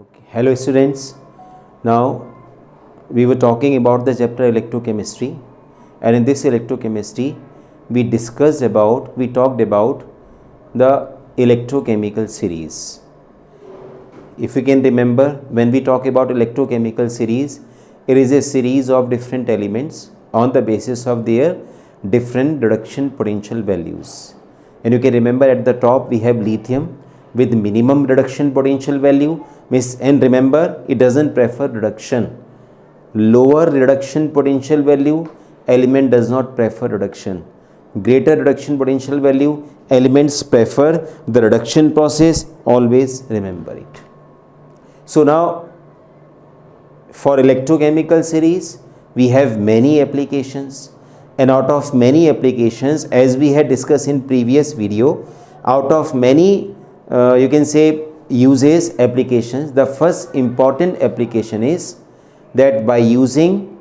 Okay. Hello students, now we were talking about the chapter electrochemistry, and in this electrochemistry we talked about the electrochemical series. If you can remember, when we talk about electrochemical series, it is a series of different elements on the basis of their different reduction potential values. And you can remember at the top we have lithium with minimum reduction potential value, and remember it doesn't prefer reduction. Lower reduction potential value element does not prefer reduction. Greater reduction potential value elements prefer the reduction process. Always remember it. So now for electrochemical series we have many applications, and out of many applications, as we had discussed in previous video, out of many you can say uses applications, the first important application is that by using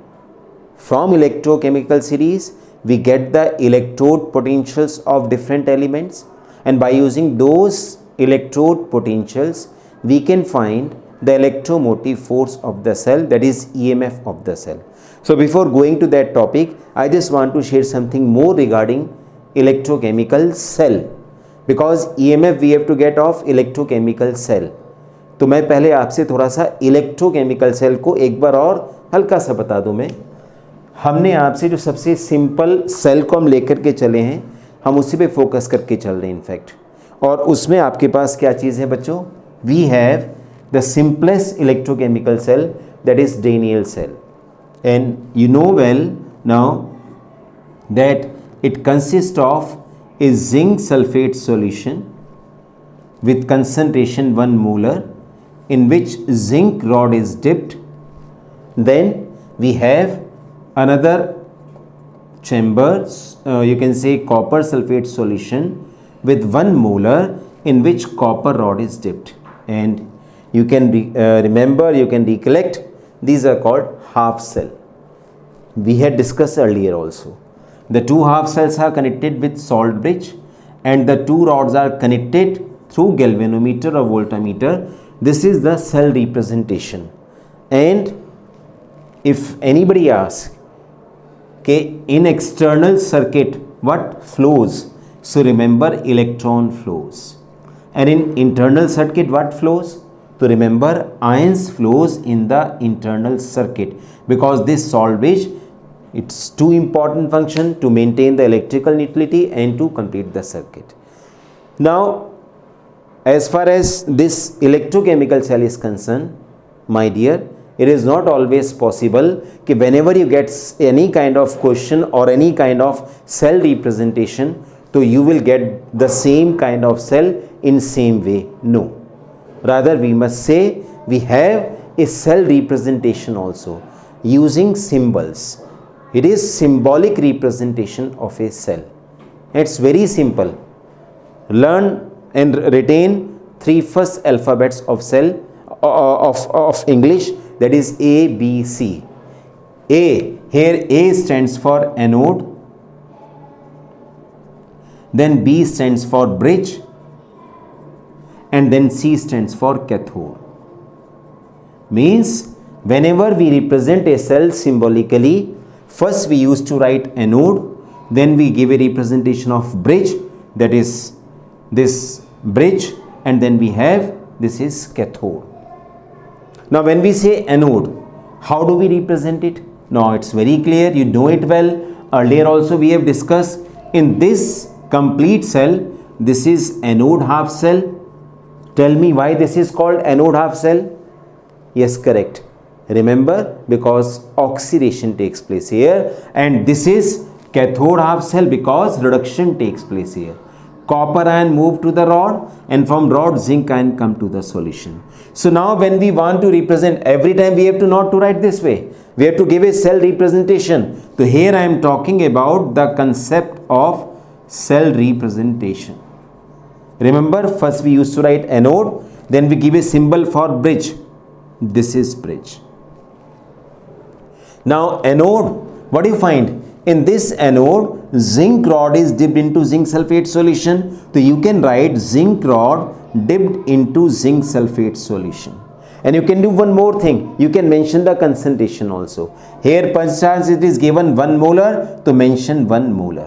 from electrochemical series we get the electrode potentials of different elements, and by using those electrode potentials we can find the electromotive force of the cell, that is EMF of the cell. So before going to that topic, I just want to share something more regarding electrochemical cell, because EMF we have to get of electrochemical cell. तो मैं पहले आपसे थोड़ा सा electrochemical cell को एक बार और हल्का सा बता दूं। मैं हमने आपसे जो सबसे सिंपल सेल को हम लेकर के चले हैं, हम उसी पे फोकस करके चल रहे हैं इनफैक्ट, और उसमें आपके पास क्या चीज़ है बच्चों? We have the simplest electrochemical cell, that is Daniell cell, and you know well now that it consists of a zinc sulfate solution with concentration 1 molar in which zinc rod is dipped. Then we have another chamber, you can say copper sulfate solution with 1 molar in which copper rod is dipped, and you can remember, you can recollect, these are called half cell. We had discussed earlier also. The two half cells are connected with salt bridge, and the two rods are connected through galvanometer or voltmeter. This is the cell representation. And if anybody asks, okay, in external circuit what flows? So remember electron flows. And in internal circuit what flows? To remember ions flows in the internal circuit, because this salt bridge, it's two important function to maintain the electrical neutrality and to complete the circuit. Now as far as this electrochemical cell is concerned, my dear, it is not always possible कि whenever you get any kind of question or any kind of cell representation, so you will get the same kind of cell in same way. No, rather we must say we have a cell representation also using symbols. It is symbolic representation of a cell. It's very simple. Learn and retain 3 first alphabets of cell of English, that is A, B, C. A, here A stands for anode, then B stands for bridge, and then C stands for cathode. Means whenever we represent a cell symbolically, first we used to write anode, then we give a representation of bridge, that is this bridge, and then we have this is cathode. Now when we say anode, how do we represent it? Now it's very clear, you know it well. Earlier also we have discussed, in this complete cell, this is anode half cell. Tell me why this is called anode half cell? Yes, correct. Remember, because oxidation takes place here, and this is cathode half cell because reduction takes place here. Copper ion move to the rod, and from rod zinc ion come to the solution. So now when we want to represent, every time we have to not to write this way, we have to give a cell representation. So here I am talking about the concept of cell representation. Remember, first we used to write anode, then we give a symbol for bridge. This is bridge. Now anode, what do you find? In this anode, zinc rod is dipped into zinc sulfate solution. So you can write zinc rod dipped into zinc sulfate solution. And you can do one more thing, you can mention the concentration also. Here perchance it is given 1 molar, to mention 1 molar.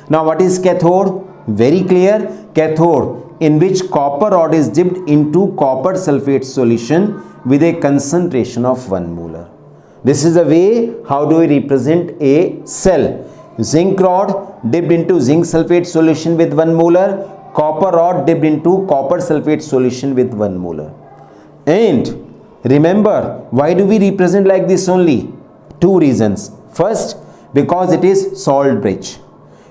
Now what is cathode? Very clear, cathode in which copper rod is dipped into copper sulfate solution with a concentration of 1 molar. This is a way how do we represent a cell. Zinc rod dipped into zinc sulfate solution with 1 molar, copper rod dipped into copper sulfate solution with 1 molar. And remember, why do we represent like this only? 2 reasons. First, because it is salt bridge.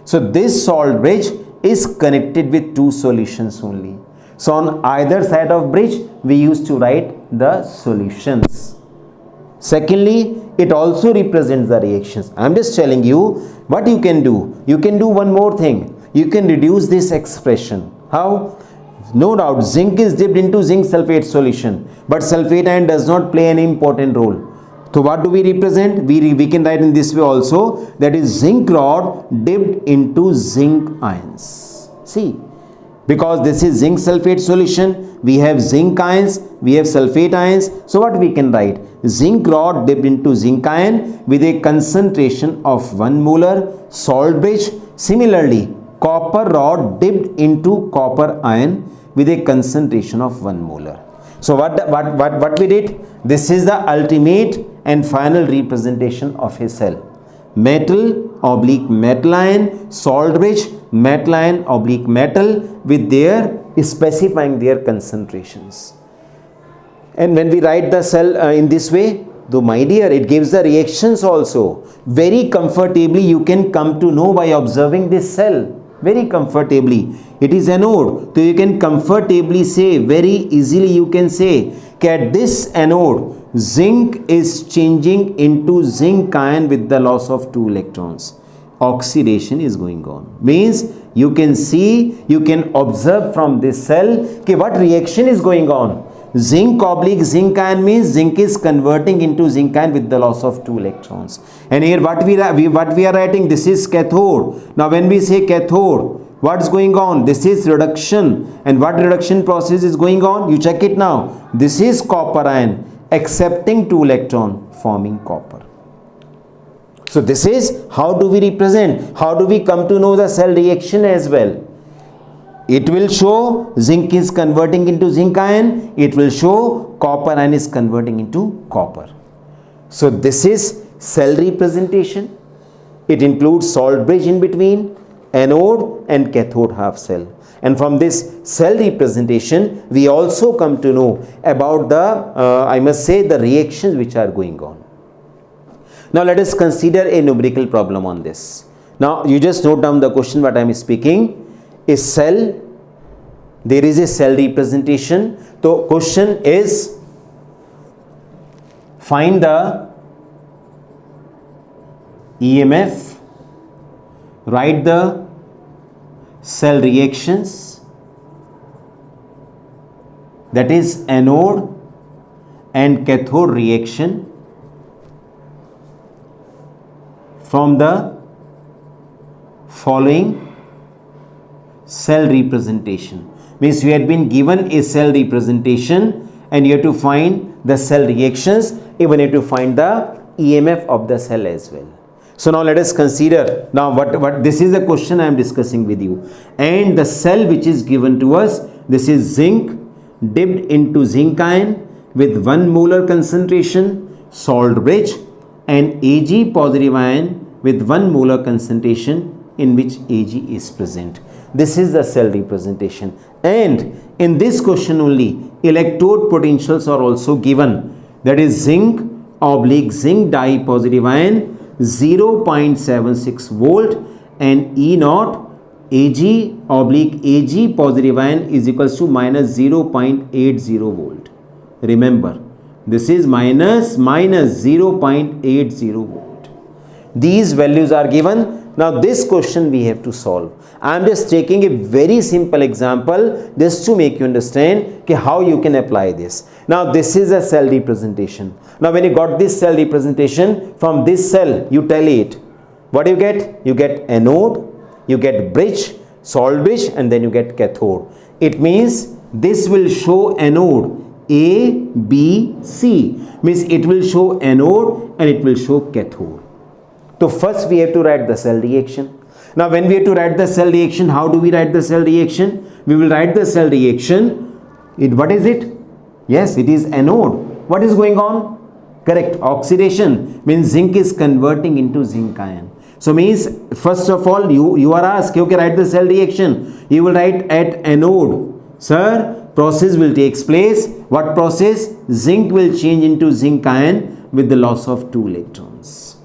So this salt bridge is connected with 2 solutions only. So on either side of bridge, we used to write the solutions. Secondly, it also represents the reactions. I am just telling you what you can do. You can do one more thing. You can reduce this expression. How? No doubt, zinc is dipped into zinc sulfate solution, but sulfate ion does not play an important role. So what do we represent? We can write in this way also, that is zinc rod dipped into zinc ions. See, because this is zinc sulfate solution, we have zinc ions, we have sulfate ions. So what we can write? Zinc rod dipped into zinc ion with a concentration of 1 molar, salt bridge. Similarly, copper rod dipped into copper ion with a concentration of 1 molar. So what we did? This is the ultimate and final representation of a cell. Metal oblique metal ion, salt bridge, metal ion oblique metal, with their specifying their concentrations. And when we write the cell in this way, though my dear, it gives the reactions also. Very comfortably you can come to know by observing this cell. Very comfortably. It is anode. So you can comfortably say, very easily you can say, at this anode, zinc is changing into zinc ion with the loss of 2 electrons. Oxidation is going on. Means you can see, you can observe from this cell what reaction is going on. Zinc oblique zinc ion means zinc is converting into zinc ion with the loss of 2 electrons. And here what we are writing, this is cathode. Now when we say cathode, what's going on? This is reduction. And what reduction process is going on? You check it now. This is copper ion accepting 2 electron, forming copper. So this is how do we represent, how do we come to know the cell reaction as well. It will show zinc is converting into zinc ion. It will show copper ion is converting into copper. So this is cell representation. It includes salt bridge in between, anode and cathode half cell. And from this cell representation, we also come to know about the, I must say, the reactions which are going on. Now let us consider a numerical problem on this. Now you just note down the question what I am speaking. A cell, there is a cell representation. So question is, find the EMF, write the cell reactions, that is anode and cathode reaction from the following cell representation. Means you had been given a cell representation and you have to find the cell reactions, even you have to find the EMF of the cell as well. So now let us consider, now what this is the question I am discussing with you. And the cell which is given to us, this is zinc dipped into zinc ion with 1 molar concentration, salt bridge, and Ag positive ion with 1 molar concentration in which Ag is present. This is the cell representation. And in this question only, electrode potentials are also given. That is zinc oblique zinc dye positive ion 0.76 volt and E naught Ag oblique Ag positive ion is equals to minus 0.80 volt. Remember, this is minus 0.80 volt. These values are given. Now this question we have to solve. I am just taking a very simple example just to make you understand how you can apply this. Now this is a cell representation. Now when you got this cell representation, from this cell you tally it. What do you get? You get anode, you get bridge, salt bridge, and then you get cathode. It means this will show anode A, B, C. Means it will show anode and it will show cathode. So first we have to write the cell reaction. Now when we have to write the cell reaction, how do we write the cell reaction? We will write the cell reaction. What is it? Yes, it is anode. What is going on? Correct. Oxidation. Means zinc is converting into zinc ion. So means first of all you are asked, okay, write the cell reaction. You will write at anode. Sir, process will take place. What process? Zinc will change into zinc ion with the loss of 2 electrons.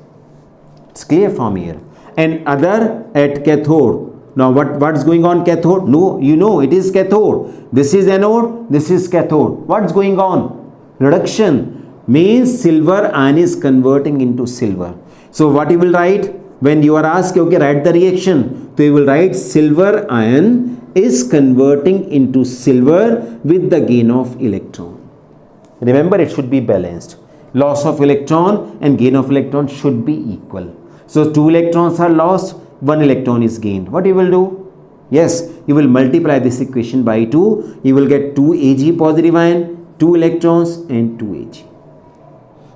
It's clear from here. And other at cathode. Now what's going on cathode? No, you know it is cathode. This is anode, this is cathode. What's going on? Reduction. Means silver ion is converting into silver. So what you will write? When you are asked, okay, write the reaction. So you will write silver ion is converting into silver with the gain of electron. Remember, it should be balanced. Loss of electron and gain of electron should be equal. So 2 electrons are lost, 1 electron is gained. What you will do? Yes, you will multiply this equation by 2. You will get 2 Ag positive ion, 2 electrons and 2 Ag.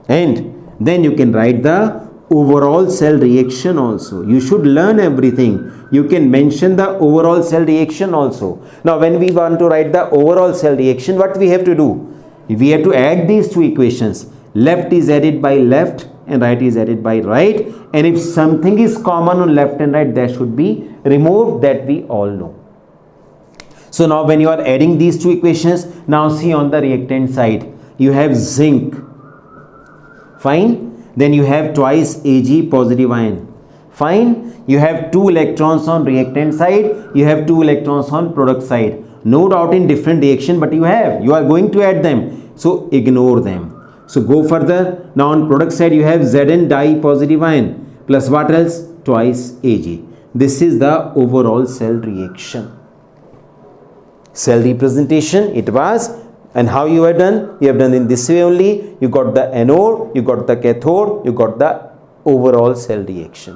And then you can write the overall cell reaction also. You should learn everything. You can mention the overall cell reaction also. Now when we want to write the overall cell reaction, what we have to do? We have to add these 2 equations. Left is added by left and right is added by right. And if something is common on left and right, that should be removed, that we all know. So now when you are adding these 2 equations, now see on the reactant side, you have zinc. Fine. Then you have twice Ag positive ion. Fine. You have 2 electrons on reactant side. You have 2 electrons on product side. No doubt in different reaction, but you are going to add them. So ignore them. So go further. Now on product side you have Zn di positive ion plus what else? Twice Ag. This is the overall cell reaction. Cell representation it was. And how you have done? You have done in this way only. You got the anode, you got the cathode, you got the overall cell reaction.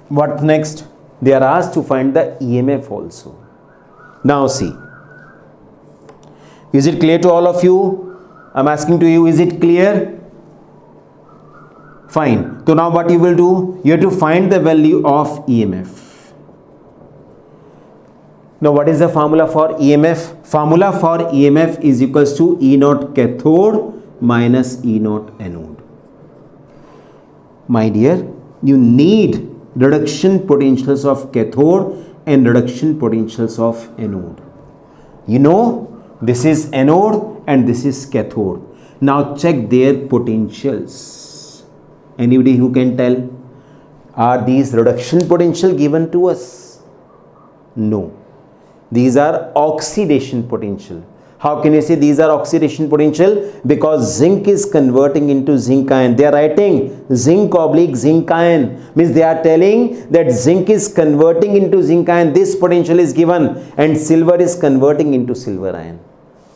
What next? They are asked to find the EMF also. Now see. Is it clear to all of you? I'm asking to you, is it clear? Fine. So now what you will do? You have to find the value of EMF. Now what is the formula for EMF? Formula for EMF is equals to E naught cathode minus E naught anode. My dear, you need reduction potentials of cathode and reduction potentials of anode. You know this is anode and this is cathode. Now check their potentials. Anybody who can tell? Are these reduction potential given to us? No. These are oxidation potential. How can you say these are oxidation potential? Because zinc is converting into zinc ion. They are writing zinc oblique zinc ion. Means they are telling that zinc is converting into zinc ion. This potential is given and silver is converting into silver ion.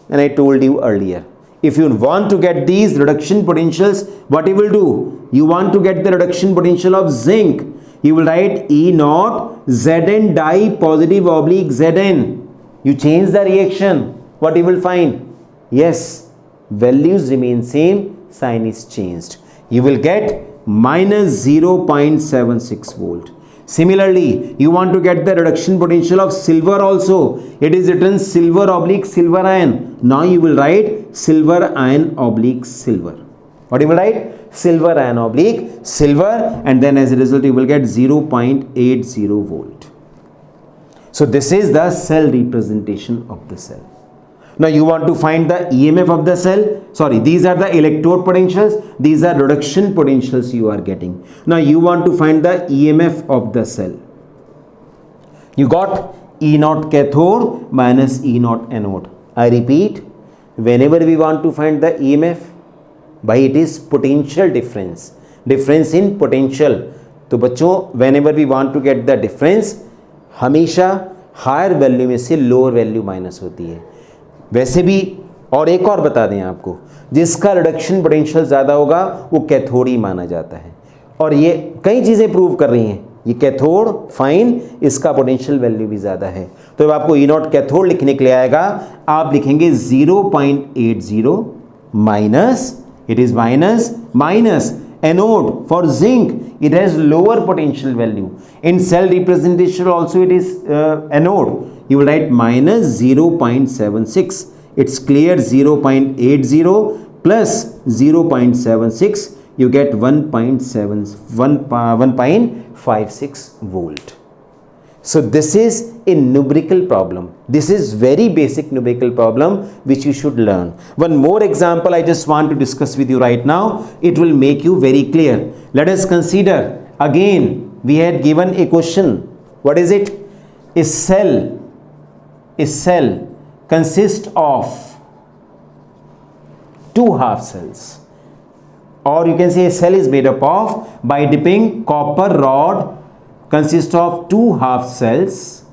And I told you earlier, if you want to get these reduction potentials, what you will do? You want to get the reduction potential of zinc. You will write E naught Zn di positive oblique Zn. You change the reaction. What you will find? Yes, values remain same, sign is changed. You will get minus 0.76 volt. Similarly, you want to get the reduction potential of silver also. It is written silver oblique silver ion. Now you will write silver ion oblique silver. What you will write? Silver ion oblique silver, and then as a result you will get 0.80 volt. So this is the cell representation of the cell. Now you want to find the EMF of the cell. Sorry, these are the electrode potentials. These are reduction potentials you are getting. Now you want to find the EMF of the cell. You got E naught cathode minus E naught anode. I repeat, whenever we want to find the EMF, by it is potential difference in potential. तो बच्चों whenever we want to get the difference, हमेशा higher value में से lower value minus होती है. वैसे भी और एक और बता दें आपको, जिसका रिडक्शन पोटेंशियल ज़्यादा होगा वो कैथोड ही माना जाता है. और ये कई चीज़ें प्रूव कर रही हैं. ये कैथोड फाइन, इसका पोटेंशियल वैल्यू भी ज़्यादा है। तो जब आपको ई नॉट कैथोड लिखने के लिए आएगा, आप लिखेंगे 0.80 minus, it is minus anode for zinc, it has lower potential value. In cell representation also it is anode, you will write minus 0.76. It's clear, 0.80 plus 0.76, you get 1.56 volt. So this is a numerical problem. This is very basic numerical problem which you should learn. One more example I just want to discuss with you right now. It will make you very clear. Let us consider again, we had given a question. What is it? A cell consists of two half cells, or you can say a cell is made up of, by dipping copper rod consists of two half cells.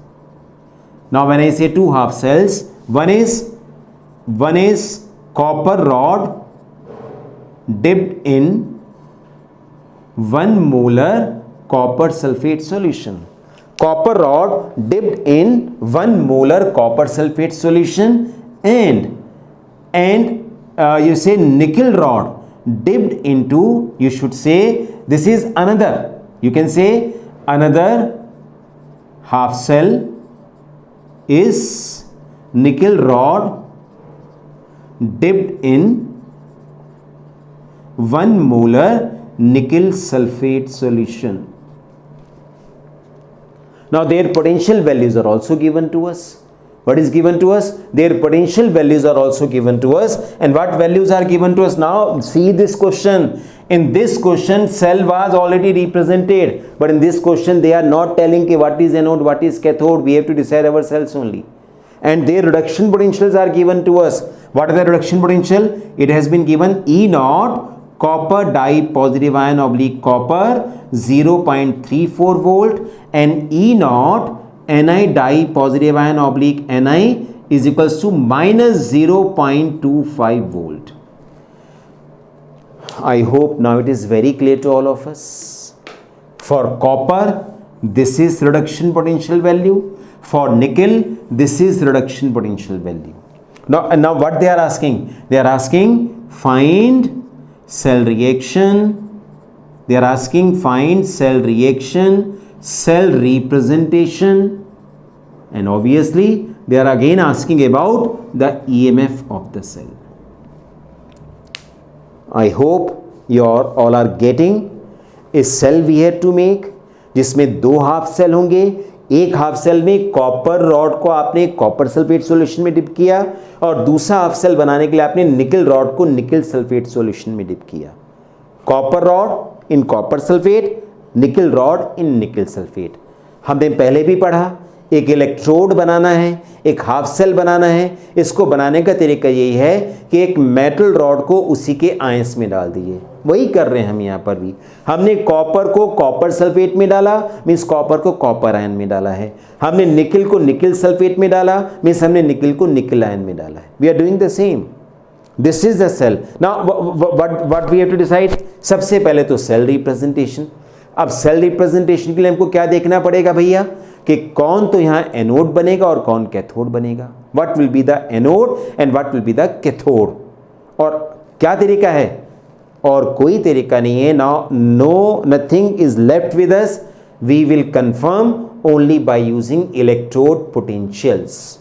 Now when I say two half cells, one is copper rod dipped in 1 molar copper sulfate solution. Copper rod dipped in 1 molar copper sulfate solution, and you say nickel rod dipped into, you should say this is another, you can say another half cell is nickel rod dipped in 1 molar nickel sulfate solution. Now their potential values are also given to us. What is given to us? Their potential values are also given to us. And what values are given to us? Now see this question. In this question cell was already represented, but in this question they are not telling what is anode, what is cathode. We have to decide ourselves only. And their reduction potentials are given to us. What is the reduction potential? It has been given E naught copper dye positive ion oblique copper 0.34 volt, and E naught Ni dye positive ion oblique Ni is equals to minus 0.25 volt. I hope now it is very clear to all of us. For copper, this is reduction potential value. For nickel, this is reduction potential value. Now what they are asking? They are asking find cell reaction. They are asking find cell reaction, cell representation, and obviously they are again asking about the EMF of the cell. I hope you all are getting a cell we have to make, जिसमें दो half cell होंगे। एक half cell में copper rod को आपने copper sulphate solution में dip किया, और दूसरा हाफ सेल बनाने के लिए आपने निकल रॉड को निकल सल्फेट सॉल्यूशन में डिप किया। Copper rod in copper sulphate, निकल रॉड इन निकल सल्फेट। हमने पहले भी पढ़ा, एक इलेक्ट्रोड बनाना है, एक हाफ सेल बनाना है। इसको बनाने का तरीका यही है कि एक मेटल रॉड को उसी के आयंस में डाल दीजिए। वही कर रहे हैं हम यहाँ पर भी। हमने कॉपर को कॉपर सल्फेट में डाला, मीन्स कॉपर को कॉपर आयन में डाला है। हमने निकल को निकल सल्फेट में डाला, मीन्स हमने निकल को निकल आयन में डाला है। We are doing the same. This is the cell. Now what we have to decide? सबसे पहले तो सेल रिप्रेजेंटेशन। अब सेल रिप्रेजेंटेशन के लिए हमको क्या देखना पड़ेगा भैया, कि कौन तो यहाँ एनोड बनेगा और कौन कैथोड बनेगा। What will be the anode and what will be the cathode. और क्या तरीका है? और कोई तरीका नहीं है। Now no nothing is left with us. We will confirm only by using electrode potentials.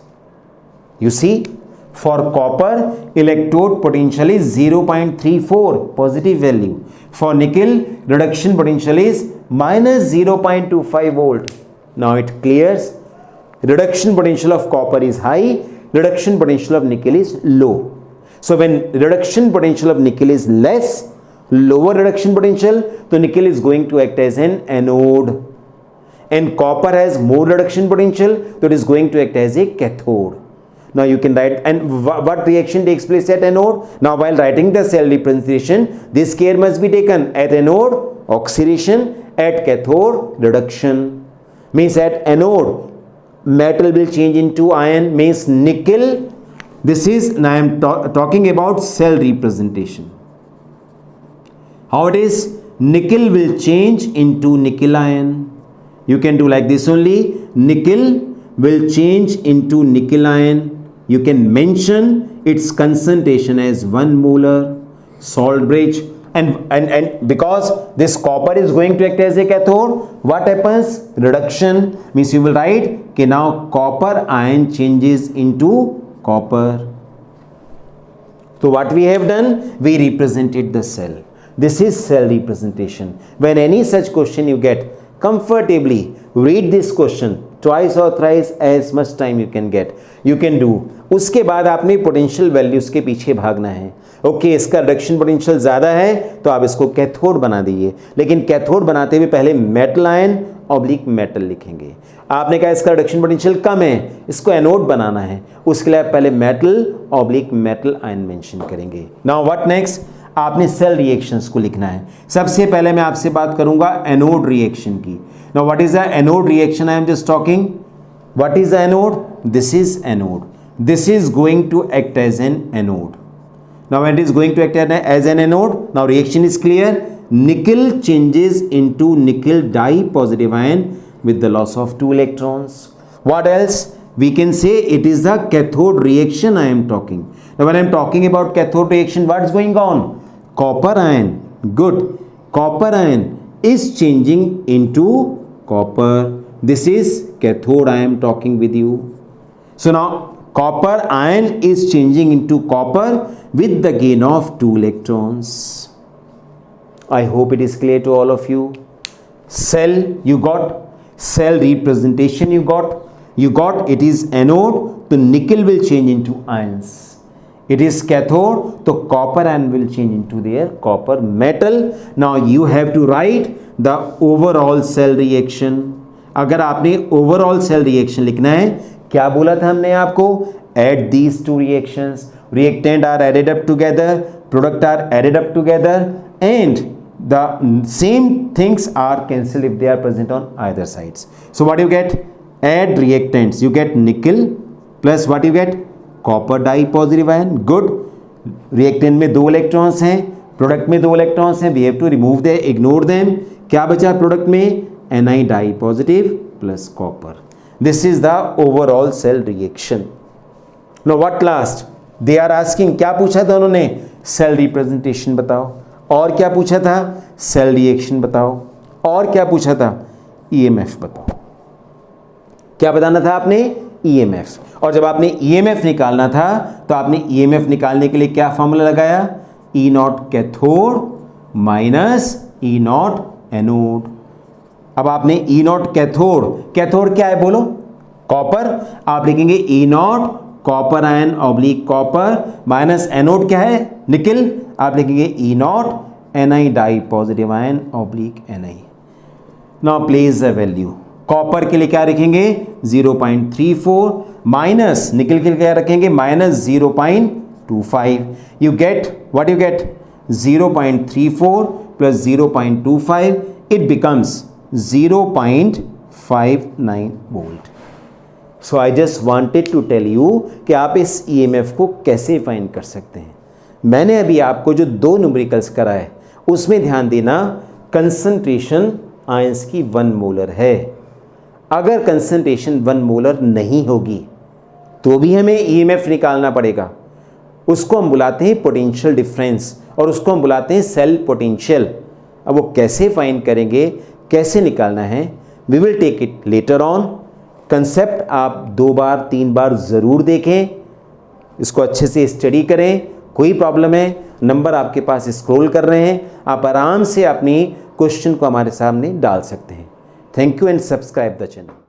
You see, for copper electrode potential is 0.34 positive value. For nickel reduction potential is minus 0.25 volt. Now it clears. Reduction potential of copper is high, reduction potential of nickel is low. So when reduction potential of nickel is less, lower reduction potential, so nickel is going to act as an anode, and copper has more reduction potential, so it is going to act as a cathode. Now you can write, and what reaction takes place at anode? Now while writing the cell representation, this care must be taken. At anode, oxidation; at cathode, reduction. Means at anode, metal will change into iron, means nickel. This is, now I am talking about cell representation. How it is? Nickel will change into nickel ion. You can do like this only. Nickel will change into nickel ion. You can mention its concentration as 1 molar. Salt bridge. And because this copper is going to act as a cathode, what happens? Reduction means you will write कि now copper ion changes into copper. So what we have done? We represented the cell. This is cell representation. When any such question you get, comfortably read this question twice or thrice, as much time you can get. You can do. उसके बाद आपने potential values के पीछे भागना है. Okay, इसका reduction potential ज़्यादा है तो आप इसको कैथोड बना दीजिए, लेकिन कैथोड बनाते हुए पहले मेटल आयन ऑब्लिक मेटल लिखेंगे. आपने कहा इसका रिडक्शन पोटेंशियल कम है, इसको एनोड बनाना है, उसके लिए आप पहले metal oblique metal ion mention करेंगे. Now what next? आपने सेल रिएक्शंस को लिखना है. सबसे पहले मैं आपसे बात करूंगा एनोड रिएक्शन की. Now what is the anode reaction? I am just talking. What is the anode? This is anode. This is going to act as an anode. Now when it is going to act as an anode, now reaction is clear. Nickel changes into nickel di-positive ion with the loss of 2 electrons. What else? We can say it is the cathode reaction I am talking. Now when I am talking about cathode reaction, what is going on? Copper ion. Good. Copper ion is changing into copper. This is cathode I am talking with you. So now copper ion is changing into copper with the gain of 2 electrons. I hope it is clear to all of you. Cell you got, cell representation you got it is anode, so nickel will change into ions. It is cathode, so copper ion will change into their copper metal. Now you have to write the overall cell reaction. अगर आपने overall cell reaction लिखना है, क्या बोला था हमने आपको? Add these two reactions. Reactant are added up together, product are added up together, and the same things are cancelled if they are present on either sides. So what you get? Add reactants. You get nickel plus what you get? Copper di-positive ion. Good. Reactant में 2 electrons हैं, product में 2 electrons हैं. We have to remove them, ignore them. क्या बचा product में? Ni di-positive plus copper. This is the overall cell reaction. Now what last? They are asking, क्या पूछा था उन्होंने? Cell representation बताओ. और क्या पूछा था? Cell reaction बताओ. और क्या पूछा था? EMF बताओ. क्या बताना था आपने? EMF. और जब आपने EMF निकालना था तो आपने EMF निकालने के लिए क्या फॉर्मूला लगाया? E naught cathode minus E not anode. अब आपने E नॉट कैथोड, कैथोड क्या है बोलो? कॉपर. आप लिखेंगे E not copper ion oblique copper minus anode क्या है? निकल. आप लिखेंगे E not Ni di positive ion oblique Ni. Now place the value. Copper के लिए क्या रखेंगे? 0.34 माइनस निकल के लिए क्या रखेंगे? Minus 0.25. You get what? You get 0.34 plus 0.25. It becomes 0.59 volt. So I just wanted to tell you कि आप इस EMF को कैसे फाइंड कर सकते हैं. मैंने अभी आपको जो 2 न्यूमेरिकल्स कराए उसमें ध्यान देना, कंसंट्रेशन आयंस की 1 मोलर है. अगर कंसंट्रेशन 1 मोलर नहीं होगी तो भी हमें EMF निकालना पड़ेगा. उसको हम बुलाते हैं पोटेंशियल डिफरेंस और उसको हम बुलाते हैं सेल पोटेंशियल. अब वो कैसे फाइंड करेंगे, कैसे निकालना है, we will take it later on. Concept आप 2 बार 3 बार ज़रूर देखें, इसको अच्छे से स्टडी करें. कोई प्रॉब्लम है, नंबर आपके पास स्क्रॉल कर रहे हैं, आप आराम से अपनी क्वेश्चन को हमारे सामने डाल सकते हैं. Thank you and subscribe the channel.